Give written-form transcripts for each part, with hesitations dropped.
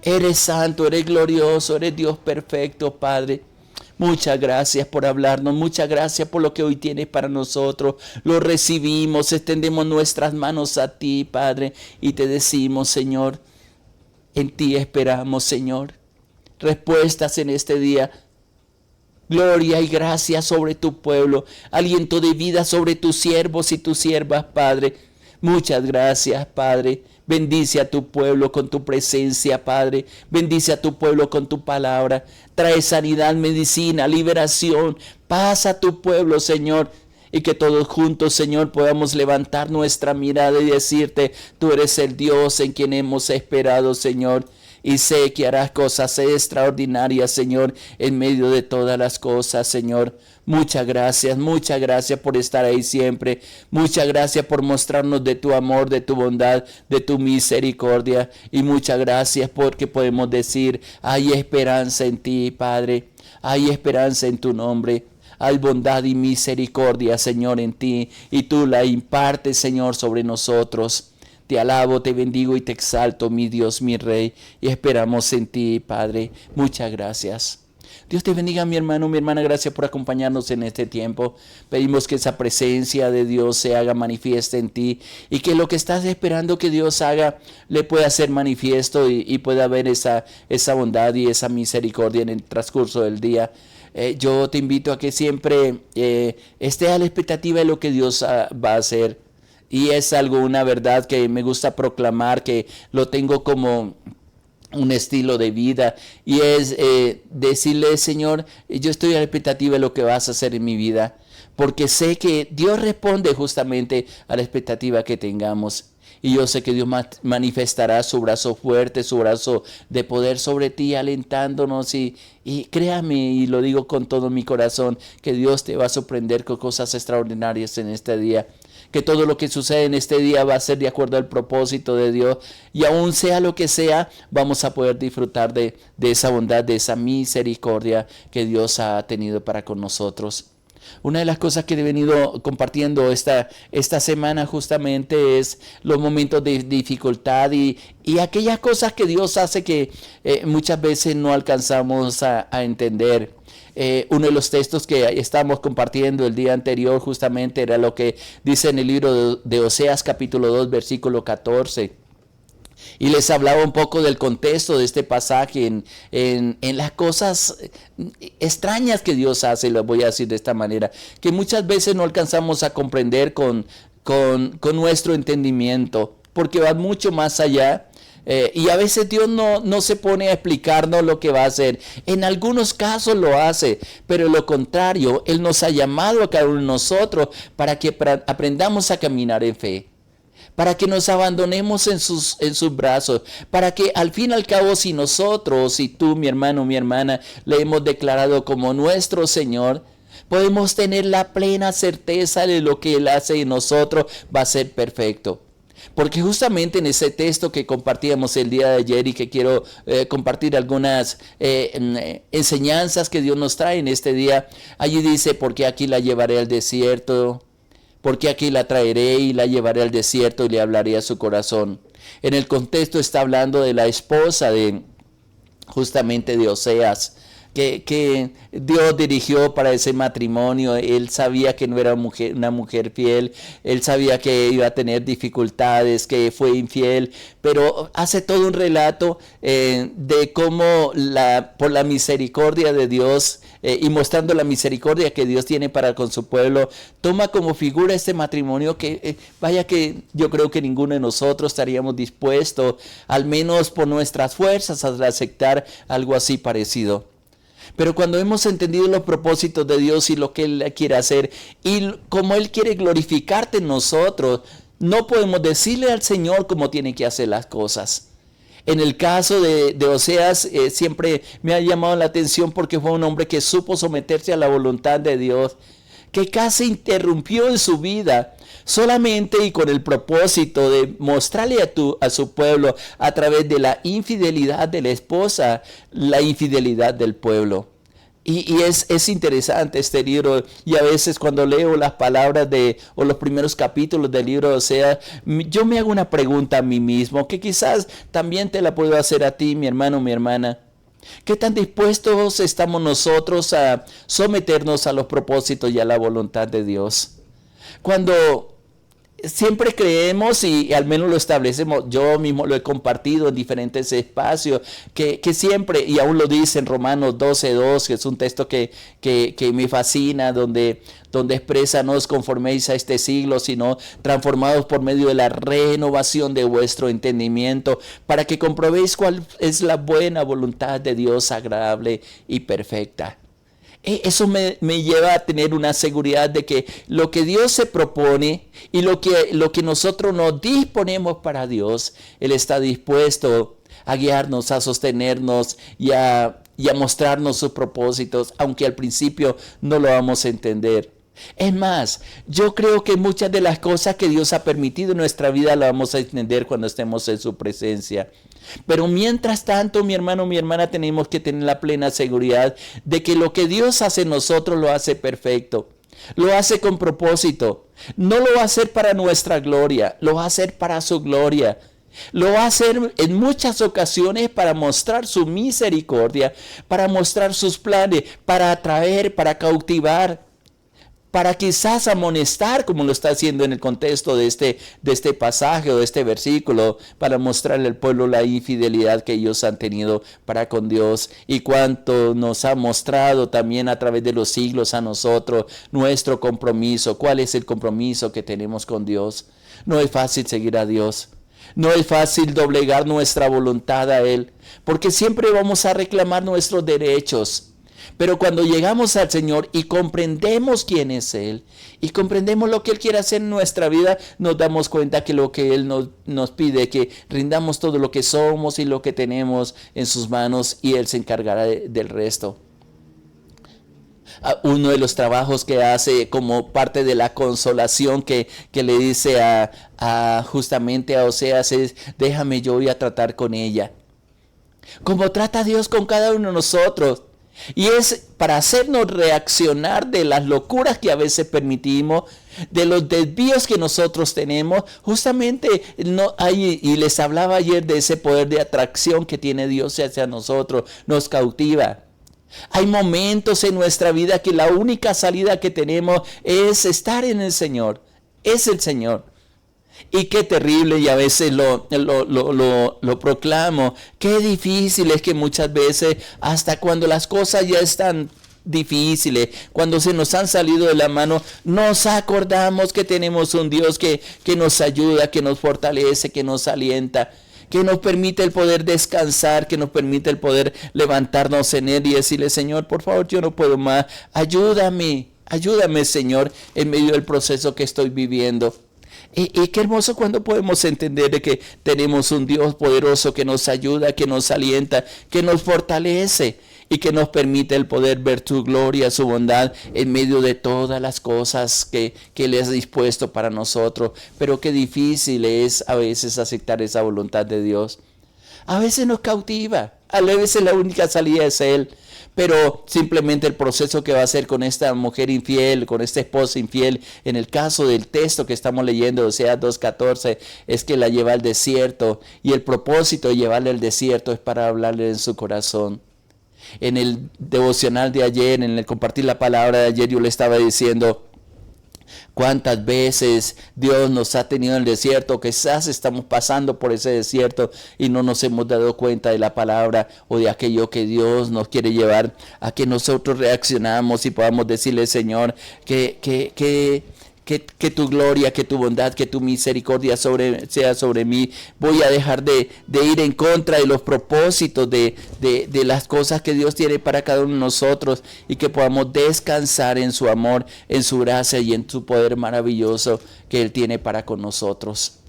Eres santo, eres glorioso, eres Dios perfecto, Padre. Muchas gracias por hablarnos, muchas gracias por lo que hoy tienes para nosotros. Lo recibimos, extendemos nuestras manos a ti, Padre, y te decimos, Señor, en ti esperamos, Señor. Respuestas en este día. Gloria y gracia sobre tu pueblo, aliento de vida sobre tus siervos y tus siervas, Padre. Muchas gracias, Padre. Bendice a tu pueblo con tu presencia, Padre. Bendice a tu pueblo con tu palabra. Trae sanidad, medicina, liberación, paz a tu pueblo, Señor. Y que todos juntos, Señor, podamos levantar nuestra mirada y decirte, tú eres el Dios en quien hemos esperado, Señor. Y sé que harás cosas extraordinarias, Señor, en medio de todas las cosas, Señor. Muchas gracias por estar ahí siempre. Muchas gracias por mostrarnos de tu amor, de tu bondad, de tu misericordia. Y muchas gracias porque podemos decir, hay esperanza en ti, Padre. Hay esperanza en tu nombre. Hay bondad y misericordia, Señor, en ti. Y tú la impartes, Señor, sobre nosotros. Te alabo, te bendigo y te exalto, mi Dios, mi Rey, y esperamos en ti, Padre. Muchas gracias. Dios te bendiga, mi hermano, mi hermana, gracias por acompañarnos en este tiempo. Pedimos que esa presencia de Dios se haga manifiesta en ti y que lo que estás esperando que Dios haga le pueda ser manifiesto y pueda haber esa bondad y esa misericordia en el transcurso del día. Yo te invito a que siempre estés a la expectativa de lo que Dios va a hacer. Y es algo, una verdad que me gusta proclamar, que lo tengo como un estilo de vida. Y es decirle, Señor, yo estoy a la expectativa de lo que vas a hacer en mi vida. Porque sé que Dios responde justamente a la expectativa que tengamos. Y yo sé que Dios manifestará su brazo fuerte, su brazo de poder sobre ti, alentándonos. Y créame, y lo digo con todo mi corazón, que Dios te va a sorprender con cosas extraordinarias en este día. Que todo lo que sucede en este día va a ser de acuerdo al propósito de Dios. Y aún sea lo que sea, vamos a poder disfrutar de esa bondad, de esa misericordia que Dios ha tenido para con nosotros. Una de las cosas que he venido compartiendo esta semana justamente es los momentos de dificultad y aquellas cosas que Dios hace que muchas veces no alcanzamos a entender. Uno de los textos que estábamos compartiendo el día anterior justamente era lo que dice en el libro de Oseas capítulo 2 versículo 14. Y les hablaba un poco del contexto de este pasaje en las cosas extrañas que Dios hace, lo voy a decir de esta manera, que muchas veces no alcanzamos a comprender con nuestro entendimiento, porque va mucho más allá. Y a veces Dios no se pone a explicarnos lo que va a hacer. En algunos casos lo hace, pero lo contrario, Él nos ha llamado a cada uno de nosotros para que aprendamos a caminar en fe. Para que nos abandonemos en sus brazos, para que al fin y al cabo si nosotros, si tú, mi hermano, mi hermana, le hemos declarado como nuestro Señor, podemos tener la plena certeza de lo que Él hace en nosotros va a ser perfecto. Porque justamente en ese texto que compartíamos el día de ayer y que quiero compartir algunas enseñanzas que Dios nos trae en este día, allí dice, porque aquí la llevaré al desierto, porque aquí la traeré y la llevaré al desierto y le hablaré a su corazón. En el contexto está hablando de la esposa justamente de Oseas, que Dios dirigió para ese matrimonio. Él sabía que no era una mujer fiel, él sabía que iba a tener dificultades, que fue infiel, pero hace todo un relato de cómo por la misericordia de Dios y mostrando la misericordia que Dios tiene para con su pueblo, toma como figura este matrimonio que vaya que yo creo que ninguno de nosotros estaríamos dispuestos, al menos por nuestras fuerzas, a aceptar algo así parecido. Pero cuando hemos entendido los propósitos de Dios y lo que Él quiere hacer y como Él quiere glorificarte en nosotros, no podemos decirle al Señor cómo tiene que hacer las cosas. En el caso de Oseas siempre me ha llamado la atención porque fue un hombre que supo someterse a la voluntad de Dios, que casi interrumpió en su vida solamente y con el propósito de mostrarle a su pueblo a través de la infidelidad de la esposa, la infidelidad del pueblo. Y es interesante este libro, y a veces cuando leo las palabras o los primeros capítulos del libro de Oseas, yo me hago una pregunta a mí mismo, que quizás también te la puedo hacer a ti, mi hermano, mi hermana. ¿Qué tan dispuestos estamos nosotros a someternos a los propósitos y a la voluntad de Dios? Cuando siempre creemos y al menos lo establecemos, yo mismo lo he compartido en diferentes espacios, que siempre, y aún lo dice en Romanos 12:2, que es un texto que me fascina, donde expresa: no os conforméis a este siglo, sino transformados por medio de la renovación de vuestro entendimiento, para que comprobéis cuál es la buena voluntad de Dios, agradable y perfecta. Eso me lleva a tener una seguridad de que lo que Dios se propone y lo que nosotros nos disponemos para Dios, Él está dispuesto a guiarnos, a sostenernos y a mostrarnos sus propósitos, aunque al principio no lo vamos a entender. Es más, yo creo que muchas de las cosas que Dios ha permitido en nuestra vida las vamos a entender cuando estemos en su presencia. Pero mientras tanto, mi hermano, mi hermana, tenemos que tener la plena seguridad de que lo que Dios hace en nosotros lo hace perfecto. Lo hace con propósito. No lo va a hacer para nuestra gloria, lo va a hacer para su gloria. Lo va a hacer en muchas ocasiones para mostrar su misericordia, para mostrar sus planes, para atraer, para cautivar, para quizás amonestar, como lo está haciendo en el contexto de este pasaje o de este versículo, para mostrarle al pueblo la infidelidad que ellos han tenido para con Dios, y cuánto nos ha mostrado también a través de los siglos a nosotros nuestro compromiso. ¿Cuál es el compromiso que tenemos con Dios? No es fácil seguir a Dios. No es fácil doblegar nuestra voluntad a Él, porque siempre vamos a reclamar nuestros derechos. Pero cuando llegamos al Señor y comprendemos quién es Él y comprendemos lo que Él quiere hacer en nuestra vida, nos damos cuenta que lo que Él nos pide es que rindamos todo lo que somos y lo que tenemos en sus manos, y Él se encargará del resto. Uno de los trabajos que hace como parte de la consolación que le dice justamente a Oseas es: déjame, yo voy a tratar con ella. Como trata Dios con cada uno de nosotros. Y es para hacernos reaccionar de las locuras que a veces permitimos, de los desvíos que nosotros tenemos. Justamente y les hablaba ayer de ese poder de atracción que tiene Dios hacia nosotros, nos cautiva. Hay momentos en nuestra vida que la única salida que tenemos es estar en el Señor, es el Señor. Y qué terrible, y a veces lo proclamo, qué difícil es que muchas veces, hasta cuando las cosas ya están difíciles, cuando se nos han salido de la mano, nos acordamos que tenemos un Dios que nos ayuda, que nos fortalece, que nos alienta, que nos permite el poder descansar, que nos permite el poder levantarnos en Él y decirle: Señor, por favor, yo no puedo más, ayúdame, Señor, en medio del proceso que estoy viviendo. Y qué hermoso cuando podemos entender de que tenemos un Dios poderoso que nos ayuda, que nos alienta, que nos fortalece y que nos permite el poder ver su gloria, su bondad en medio de todas las cosas que Él ha dispuesto para nosotros. Pero qué difícil es a veces aceptar esa voluntad de Dios. A veces nos cautiva, a veces la única salida es Él. Pero simplemente el proceso que va a hacer con esta mujer infiel, con esta esposa infiel, en el caso del texto que estamos leyendo, Oseas 2:14, es que la lleva al desierto. Y el propósito de llevarle al desierto es para hablarle en su corazón. En el devocional de ayer, en el compartir la palabra de ayer, yo le estaba diciendo: cuántas veces Dios nos ha tenido en el desierto, quizás estamos pasando por ese desierto y no nos hemos dado cuenta de la palabra o de aquello que Dios nos quiere llevar a que nosotros reaccionamos y podamos decirle: Señor, que tu gloria, que tu bondad, que tu misericordia sea sobre mí. Voy a dejar de ir en contra de los propósitos de las cosas que Dios tiene para cada uno de nosotros, y que podamos descansar en su amor, en su gracia y en su poder maravilloso que Él tiene para con nosotros.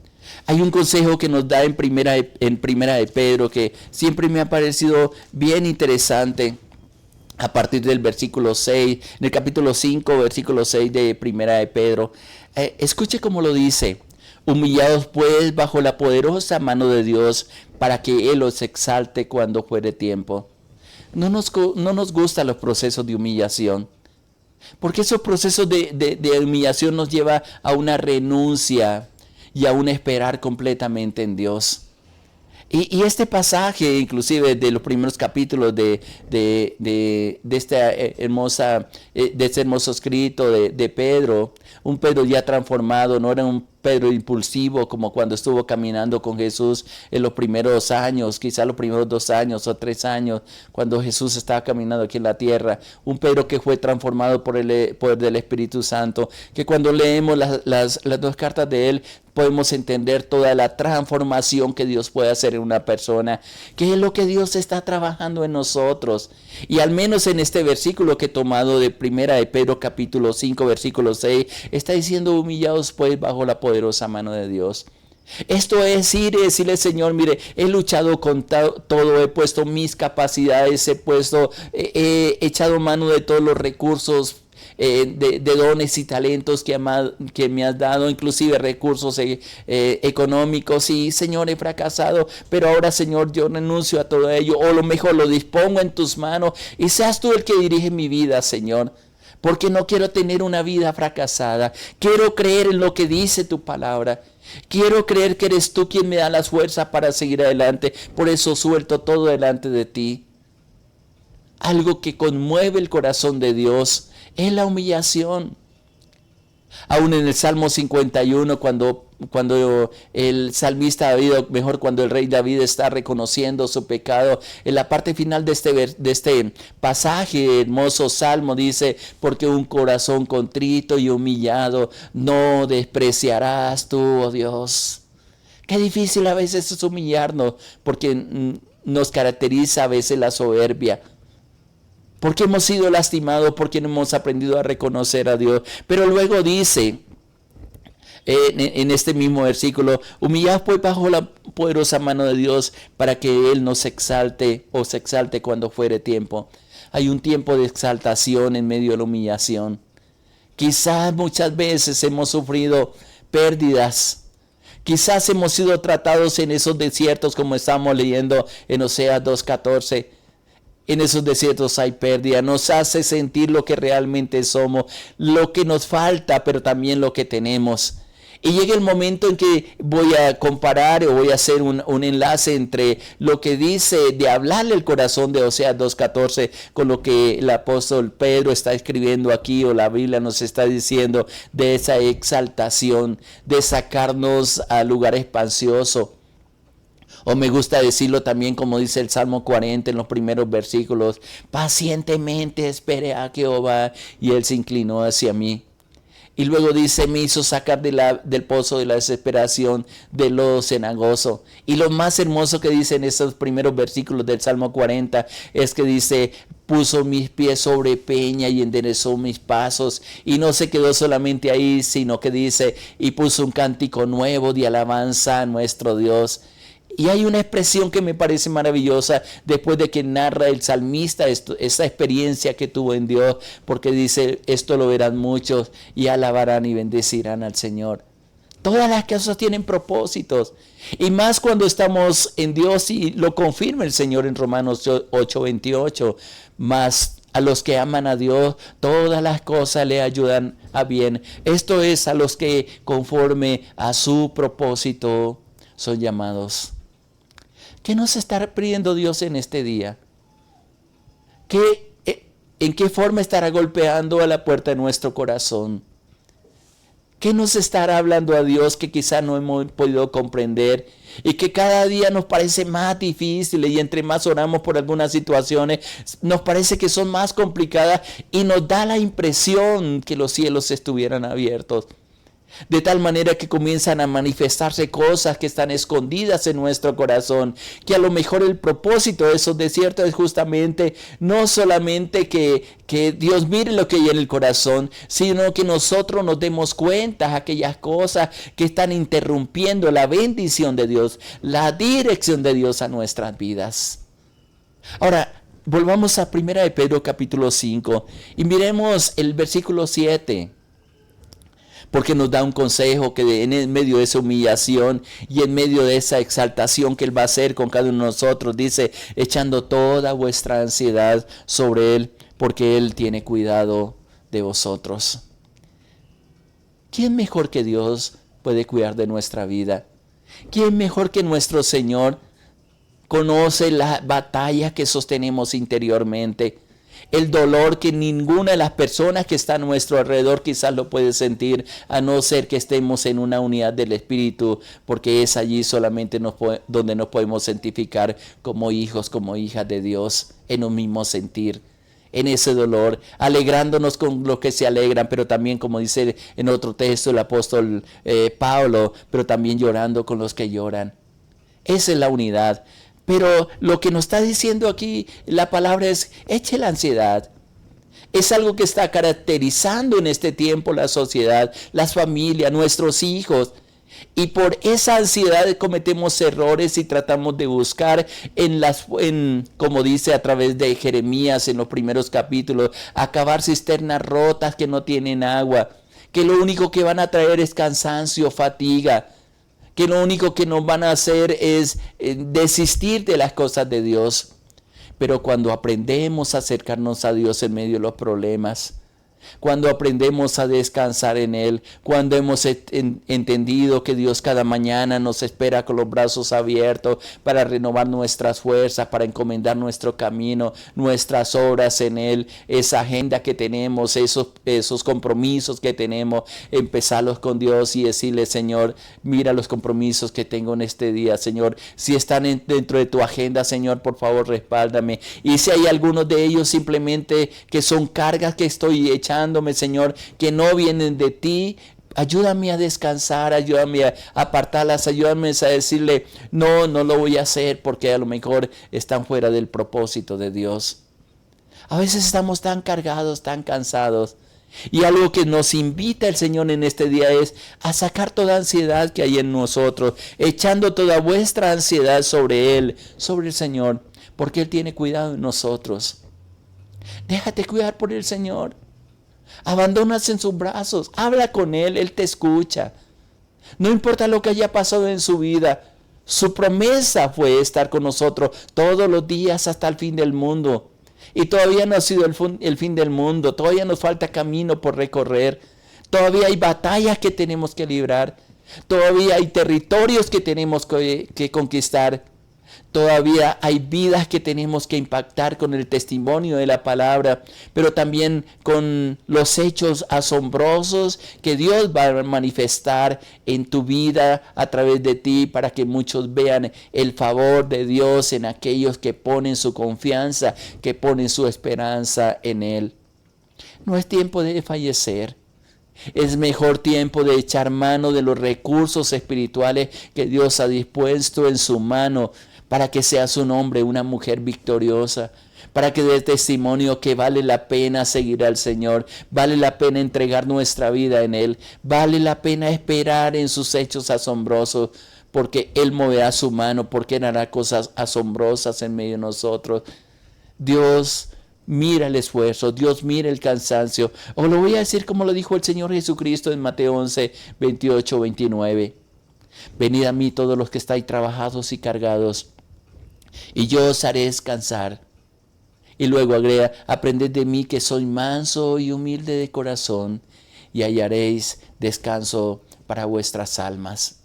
Hay un consejo que nos da en primera de Pedro que siempre me ha parecido bien interesante. A partir del versículo 6, en el capítulo 5, versículo 6 de Primera de Pedro. Escuche cómo lo dice: humillados pues bajo la poderosa mano de Dios, para que Él os exalte cuando fuere tiempo. no nos gustan los procesos de humillación. Porque esos procesos de humillación nos lleva a una renuncia y a un esperar completamente en Dios. Y este pasaje, inclusive de los primeros capítulos de este hermoso escrito de Pedro, un Pedro ya transformado, no era un Pedro impulsivo como cuando estuvo caminando con Jesús en los primeros años, quizá los primeros 2 años o 3 años, cuando Jesús estaba caminando aquí en la tierra. Un Pedro que fue transformado por el poder del Espíritu Santo, que cuando leemos las 2 cartas de él, podemos entender toda la transformación que Dios puede hacer en una persona, que es lo que Dios está trabajando en nosotros. Y al menos en este versículo que he tomado de primera de Pedro capítulo 5 versículo 6, está diciendo: humillados pues bajo la poderosa mano de Dios. Esto es ir y decirle: Señor, mire, he luchado con todo, he puesto mis capacidades, he echado mano de todos los recursos, de dones y talentos que me has dado, inclusive recursos económicos, y Señor, he fracasado, pero ahora, Señor, yo renuncio a todo ello, o lo mejor lo dispongo en tus manos, y seas tú el que dirige mi vida, Señor. Porque no quiero tener una vida fracasada. Quiero creer en lo que dice tu palabra. Quiero creer que eres tú quien me da las fuerzas para seguir adelante. Por eso suelto todo delante de ti. Algo que conmueve el corazón de Dios es la humillación. Aún en el Salmo 51, cuando el salmista David, cuando el rey David está reconociendo su pecado, en la parte final de este pasaje, hermoso salmo, dice: porque un corazón contrito y humillado no despreciarás tú, oh Dios. Qué difícil a veces es humillarnos, porque nos caracteriza a veces la soberbia. Porque hemos sido lastimados, porque no hemos aprendido a reconocer a Dios. Pero luego dice, en este mismo versículo: humillados pues bajo la poderosa mano de Dios, para que Él nos exalte, o se exalte cuando fuere tiempo. Hay un tiempo de exaltación en medio de la humillación. Quizás muchas veces hemos sufrido pérdidas. Quizás hemos sido tratados en esos desiertos, como estamos leyendo en Oseas 2:14. En esos desiertos hay pérdida, nos hace sentir lo que realmente somos, lo que nos falta, pero también lo que tenemos. Y llega el momento en que voy a comparar, o voy a hacer un enlace entre lo que dice de hablarle el corazón de Oseas 2:14 con lo que el apóstol Pedro está escribiendo aquí, o la Biblia nos está diciendo de esa exaltación, de sacarnos a lugar espacioso. O me gusta decirlo también como dice el Salmo 40 en los primeros versículos: pacientemente esperé a Jehová y Él se inclinó hacia mí. Y luego dice: me hizo sacar del pozo de la desesperación, del lodo cenagoso. Y lo más hermoso que dice en esos primeros versículos del Salmo 40 es que dice: puso mis pies sobre peña y enderezó mis pasos. Y no se quedó solamente ahí, sino que dice: y puso un cántico nuevo de alabanza a nuestro Dios. Y hay una expresión que me parece maravillosa después de que narra el salmista esa experiencia que tuvo en Dios, porque dice: esto lo verán muchos y alabarán y bendecirán al Señor. Todas las cosas tienen propósitos, y más cuando estamos en Dios, y lo confirma el Señor en Romanos 8:28. Mas a los que aman a Dios, todas las cosas le ayudan a bien. Esto es, a los que conforme a su propósito son llamados. ¿Qué nos está pidiendo Dios en este día? ¿En qué forma estará golpeando a la puerta de nuestro corazón? ¿Qué nos estará hablando a Dios que quizá no hemos podido comprender y que cada día nos parece más difícil, y entre más oramos por algunas situaciones nos parece que son más complicadas y nos da la impresión que los cielos estuvieran abiertos? De tal manera que comienzan a manifestarse cosas que están escondidas en nuestro corazón, que a lo mejor el propósito de esos desiertos es justamente no solamente que Dios mire lo que hay en el corazón, sino que nosotros nos demos cuenta de aquellas cosas que están interrumpiendo la bendición de Dios, la dirección de Dios a nuestras vidas. Ahora, volvamos a 1 Pedro capítulo 5 y miremos el versículo 7. porque nos da un consejo que en medio de esa humillación y en medio de esa exaltación que Él va a hacer con cada uno de nosotros, dice, echando toda vuestra ansiedad sobre Él, porque Él tiene cuidado de vosotros. ¿Quién mejor que Dios puede cuidar de nuestra vida? ¿Quién mejor que nuestro Señor conoce la batalla que sostenemos interiormente? El dolor que ninguna de las personas que están a nuestro alrededor quizás lo puede sentir, a no ser que estemos en una unidad del Espíritu, porque es allí solamente donde nos podemos identificar como hijos, como hijas de Dios, en un mismo sentir, en ese dolor, alegrándonos con los que se alegran, pero también, como dice en otro texto el apóstol Pablo, pero también llorando con los que lloran. Esa es la unidad. Pero lo que nos está diciendo aquí la palabra es, eche la ansiedad. Es algo que está caracterizando en este tiempo la sociedad, las familias, nuestros hijos. Y por esa ansiedad cometemos errores y tratamos de buscar como dice a través de Jeremías en los primeros capítulos, acabar cisternas rotas que no tienen agua, que lo único que van a traer es cansancio, fatiga, que lo único que nos van a hacer es desistir de las cosas de Dios. Pero cuando aprendemos a acercarnos a Dios en medio de los problemas, cuando aprendemos a descansar en Él, cuando hemos entendido que Dios cada mañana nos espera con los brazos abiertos para renovar nuestras fuerzas, para encomendar nuestro camino, nuestras obras en Él, esa agenda que tenemos, esos compromisos que tenemos, empezarlos con Dios y decirle, Señor, mira los compromisos que tengo en este día, Señor, si están dentro de tu agenda, Señor, por favor, respáldame, y si hay algunos de ellos simplemente que son cargas que estoy echándome, Señor, que no vienen de ti, ayúdame a descansar, ayúdame a apartarlas, ayúdame a decirle, no lo voy a hacer porque a lo mejor están fuera del propósito de Dios. A veces estamos tan cargados, tan cansados. Y algo que nos invita el Señor en este día es a sacar toda ansiedad que hay en nosotros, echando toda vuestra ansiedad sobre Él, sobre el Señor, porque Él tiene cuidado de nosotros. Déjate cuidar por el Señor. Abandónase en sus brazos, habla con Él, Él te escucha. No importa lo que haya pasado en su vida, su promesa fue estar con nosotros todos los días hasta el fin del mundo. Y todavía no ha sido el fin del mundo, todavía nos falta camino por recorrer, todavía hay batallas que tenemos que librar, todavía hay territorios que tenemos que conquistar. Todavía hay vidas que tenemos que impactar con el testimonio de la palabra, pero también con los hechos asombrosos que Dios va a manifestar en tu vida a través de ti para que muchos vean el favor de Dios en aquellos que ponen su confianza, que ponen su esperanza en Él. No es tiempo de fallecer. Es mejor tiempo de echar mano de los recursos espirituales que Dios ha dispuesto en su mano para que seas un hombre, una mujer victoriosa, para que dé testimonio que vale la pena seguir al Señor, vale la pena entregar nuestra vida en Él, vale la pena esperar en sus hechos asombrosos, porque Él moverá su mano, porque Él hará cosas asombrosas en medio de nosotros. Dios mira el esfuerzo, Dios mira el cansancio. O lo voy a decir como lo dijo el Señor Jesucristo en Mateo 11, 28, 29. Venid a mí todos los que estáis trabajados y cargados, y yo os haré descansar. Y luego agrega, aprended de mí que soy manso y humilde de corazón, y hallaréis descanso para vuestras almas.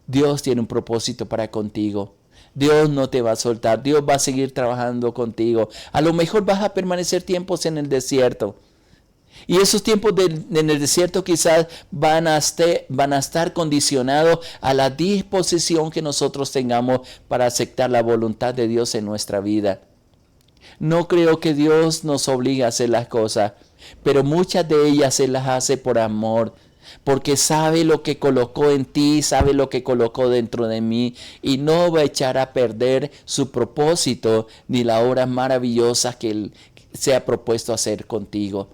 Dios tiene un propósito para contigo. Dios no te va a soltar, Dios va a seguir trabajando contigo. A lo mejor vas a permanecer tiempos en el desierto. Y esos tiempos en el desierto quizás van a estar condicionados a la disposición que nosotros tengamos para aceptar la voluntad de Dios en nuestra vida. No creo que Dios nos obligue a hacer las cosas, pero muchas de ellas Él las hace por amor, porque sabe lo que colocó en ti, sabe lo que colocó dentro de mí, y no va a echar a perder su propósito ni la obra maravillosa que Él se ha propuesto hacer contigo.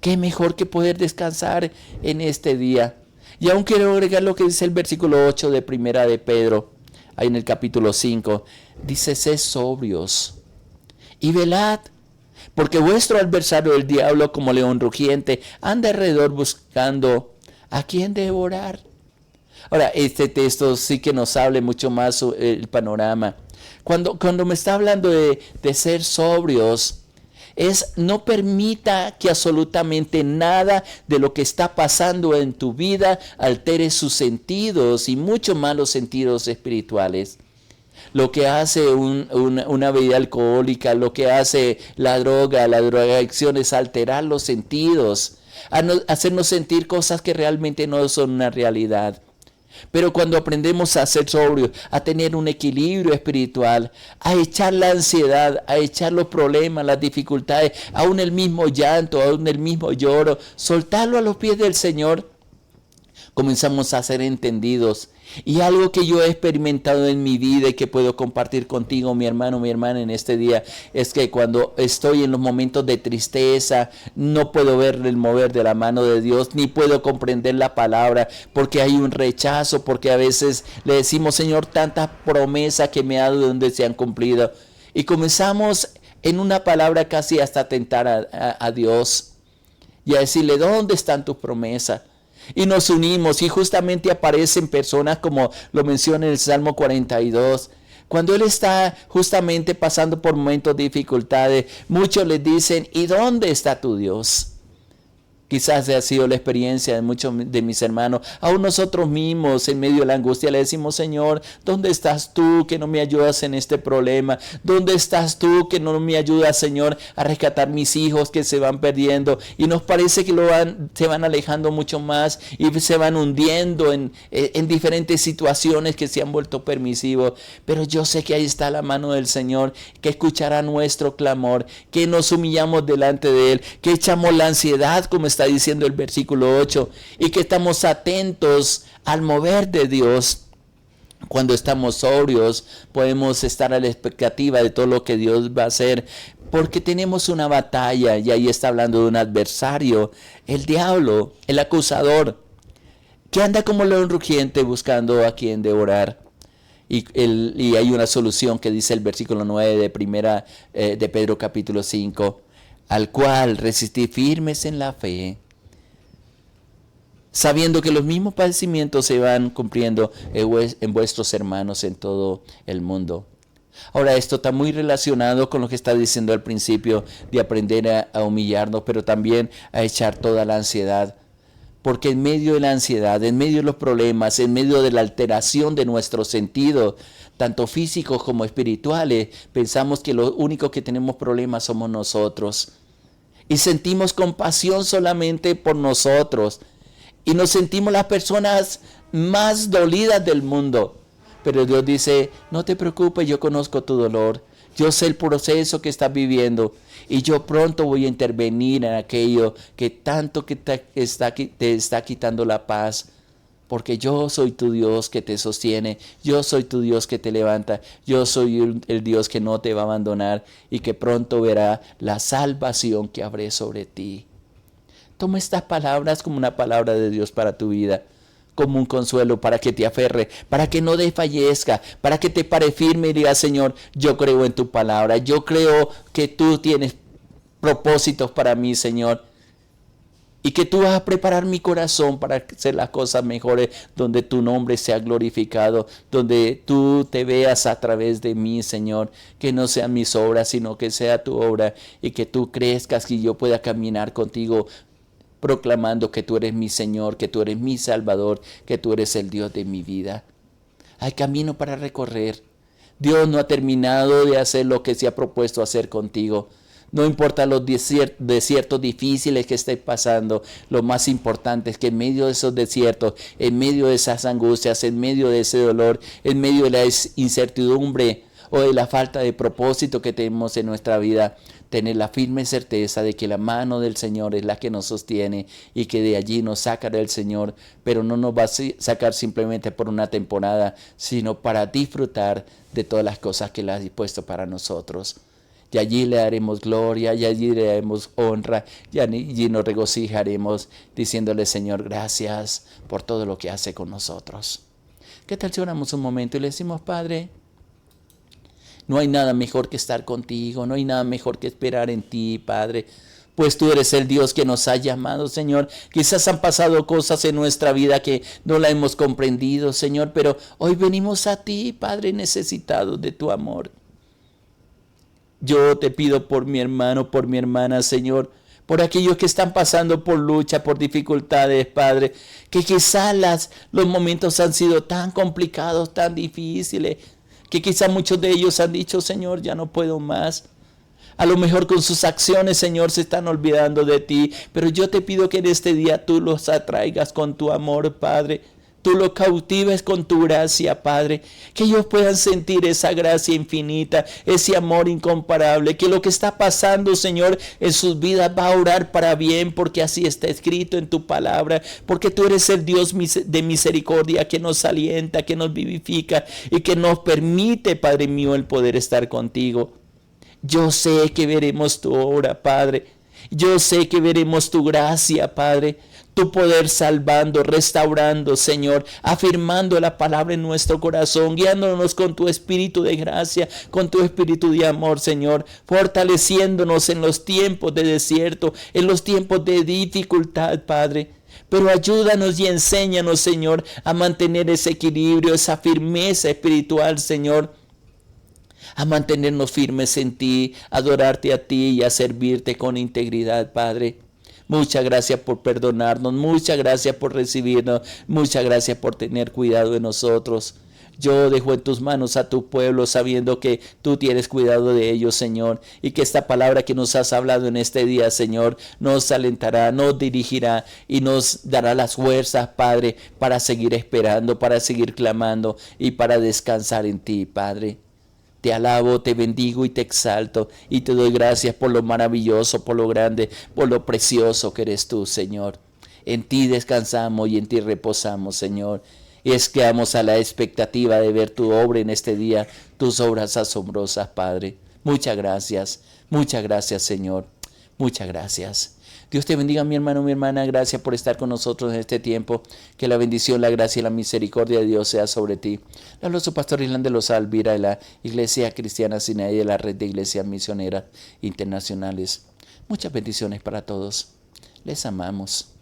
Qué mejor que poder descansar en este día. Y aún quiero agregar lo que dice el versículo 8 de Primera de Pedro, ahí en el capítulo 5. Dice, sed sobrios y velad, Porque vuestro adversario, el diablo, como león rugiente, anda alrededor buscando a quien devorar. Ahora, este texto sí que nos habla mucho más sobre el panorama. Cuando me está hablando de ser sobrios, es no permita que absolutamente nada de lo que está pasando en tu vida altere sus sentidos y mucho más los sentidos espirituales. Lo que hace una bebida alcohólica, lo que hace la drogadicción es alterar los sentidos, hacernos sentir cosas que realmente no son una realidad. Pero cuando aprendemos a ser sobrios, a tener un equilibrio espiritual, a echar la ansiedad, a echar los problemas, las dificultades, aún el mismo llanto, aún el mismo lloro, soltarlo a los pies del Señor, comenzamos a ser entendidos. Y algo que yo he experimentado en mi vida y que puedo compartir contigo, mi hermano, mi hermana, en este día, es que cuando estoy en los momentos de tristeza, no puedo ver el mover de la mano de Dios, ni puedo comprender la palabra, porque hay un rechazo, porque a veces le decimos, Señor, tantas promesas que me ha dado donde se han cumplido. Y comenzamos en una palabra casi hasta tentar a Dios y a decirle, ¿dónde están tus promesas? Y nos unimos y justamente aparecen personas como lo menciona en el Salmo 42. Cuando él está justamente pasando por momentos de dificultades, muchos le dicen, ¿y dónde está tu Dios? Quizás ha sido la experiencia de muchos de mis hermanos. Aún nosotros mismos en medio de la angustia le decimos, Señor, ¿dónde estás tú que no me ayudas en este problema? ¿Dónde estás tú que no me ayudas, Señor, a rescatar mis hijos que se van perdiendo? Y nos parece que se van alejando mucho más y se van hundiendo en diferentes situaciones que se han vuelto permisivos. Pero yo sé que ahí está la mano del Señor, que escuchará nuestro clamor, que nos humillamos delante de Él, que echamos la ansiedad, como está diciendo el versículo 8, y que estamos atentos al mover de Dios. Cuando estamos sobrios, podemos estar a la expectativa de todo lo que Dios va a hacer, porque tenemos una batalla, y ahí está hablando de un adversario, el diablo, el acusador, que anda como león rugiente buscando a quien devorar. Y hay una solución que dice el versículo 9 de Pedro capítulo 5, al cual resistid firmes en la fe, sabiendo que los mismos padecimientos se van cumpliendo en vuestros hermanos en todo el mundo. Ahora, esto está muy relacionado con lo que está diciendo al principio, de aprender a humillarnos, pero también a echar toda la ansiedad. Porque en medio de la ansiedad, en medio de los problemas, en medio de la alteración de nuestros sentidos, tanto físicos como espirituales, pensamos que lo único que tenemos problemas somos nosotros. Y sentimos compasión solamente por nosotros. Y nos sentimos las personas más dolidas del mundo. Pero Dios dice, no te preocupes, yo conozco tu dolor. Yo sé el proceso que estás viviendo. Y yo pronto voy a intervenir en aquello que tanto que te está quitando la paz. Porque yo soy tu Dios que te sostiene, yo soy tu Dios que te levanta, yo soy el Dios que no te va a abandonar y que pronto verá la salvación que habré sobre ti. Toma estas palabras como una palabra de Dios para tu vida, como un consuelo para que te aferre, para que no desfallezca, para que te pare firme y diga, Señor, yo creo en tu palabra, yo creo que tú tienes propósitos para mí, Señor. Y que tú vas a preparar mi corazón para hacer las cosas mejores, donde tu nombre sea glorificado, donde tú te veas a través de mí, Señor. Que no sean mis obras, sino que sea tu obra y que tú crezcas y yo pueda caminar contigo, proclamando que tú eres mi Señor, que tú eres mi Salvador, que tú eres el Dios de mi vida. Hay camino para recorrer. Dios no ha terminado de hacer lo que se ha propuesto hacer contigo. No importa los desiertos difíciles que estés pasando, lo más importante es que en medio de esos desiertos, en medio de esas angustias, en medio de ese dolor, en medio de la incertidumbre o de la falta de propósito que tenemos en nuestra vida, tener la firme certeza de que la mano del Señor es la que nos sostiene y que de allí nos sacará el Señor, pero no nos va a sacar simplemente por una temporada, sino para disfrutar de todas las cosas que Él ha dispuesto para nosotros. Y allí le daremos gloria, y allí le daremos honra, y allí nos regocijaremos diciéndole, Señor, gracias por todo lo que hace con nosotros. ¿Qué tal si oramos un momento y le decimos, Padre, No hay nada mejor que estar contigo, no hay nada mejor que esperar en ti, Padre. Pues tú eres el Dios que nos ha llamado, Señor. Quizás han pasado cosas en nuestra vida que no la hemos comprendido, Señor, pero hoy venimos a ti, Padre, necesitados de tu amor. Yo te pido por mi hermano, por mi hermana, Señor, por aquellos que están pasando por lucha, por dificultades, Padre, que quizás los momentos han sido tan complicados, tan difíciles, que quizás muchos de ellos han dicho, Señor, ya no puedo más. A lo mejor con sus acciones, Señor, se están olvidando de ti, pero yo te pido que en este día tú los atraigas con tu amor, Padre. Tú los cautives con tu gracia, Padre. Que ellos puedan sentir esa gracia infinita, ese amor incomparable. Que lo que está pasando, Señor, en sus vidas va a orar para bien, porque así está escrito en tu palabra. Porque tú eres el Dios de misericordia que nos alienta, que nos vivifica y que nos permite, Padre mío, el poder estar contigo. Yo sé que veremos tu obra, Padre. Yo sé que veremos tu gracia, Padre. Tu poder salvando, restaurando, Señor, afirmando la palabra en nuestro corazón, guiándonos con tu espíritu de gracia, con tu espíritu de amor, Señor, fortaleciéndonos en los tiempos de desierto, en los tiempos de dificultad, Padre. Pero ayúdanos y enséñanos, Señor, a mantener ese equilibrio, esa firmeza espiritual, Señor, a mantenernos firmes en ti, a adorarte a ti y a servirte con integridad, Padre. Muchas gracias por perdonarnos, muchas gracias por recibirnos, muchas gracias por tener cuidado de nosotros. Yo dejo en tus manos a tu pueblo sabiendo que tú tienes cuidado de ellos, Señor, y que esta palabra que nos has hablado en este día, Señor, nos alentará, nos dirigirá y nos dará las fuerzas, Padre, para seguir esperando, para seguir clamando y para descansar en ti, Padre. Te alabo, te bendigo y te exalto y te doy gracias por lo maravilloso, por lo grande, por lo precioso que eres tú, Señor. En ti descansamos y en ti reposamos, Señor. Y es que vamos a la expectativa de ver tu obra en este día, tus obras asombrosas, Padre. Muchas gracias, Señor. Muchas gracias. Dios te bendiga, mi hermano, mi hermana. Gracias por estar con nosotros en este tiempo. Que la bendición, la gracia y la misericordia de Dios sea sobre ti. Le habló su pastor Islán de los Alvira de la Iglesia Cristiana Sinaí de la Red de Iglesias Misioneras Internacionales. Muchas bendiciones para todos. Les amamos.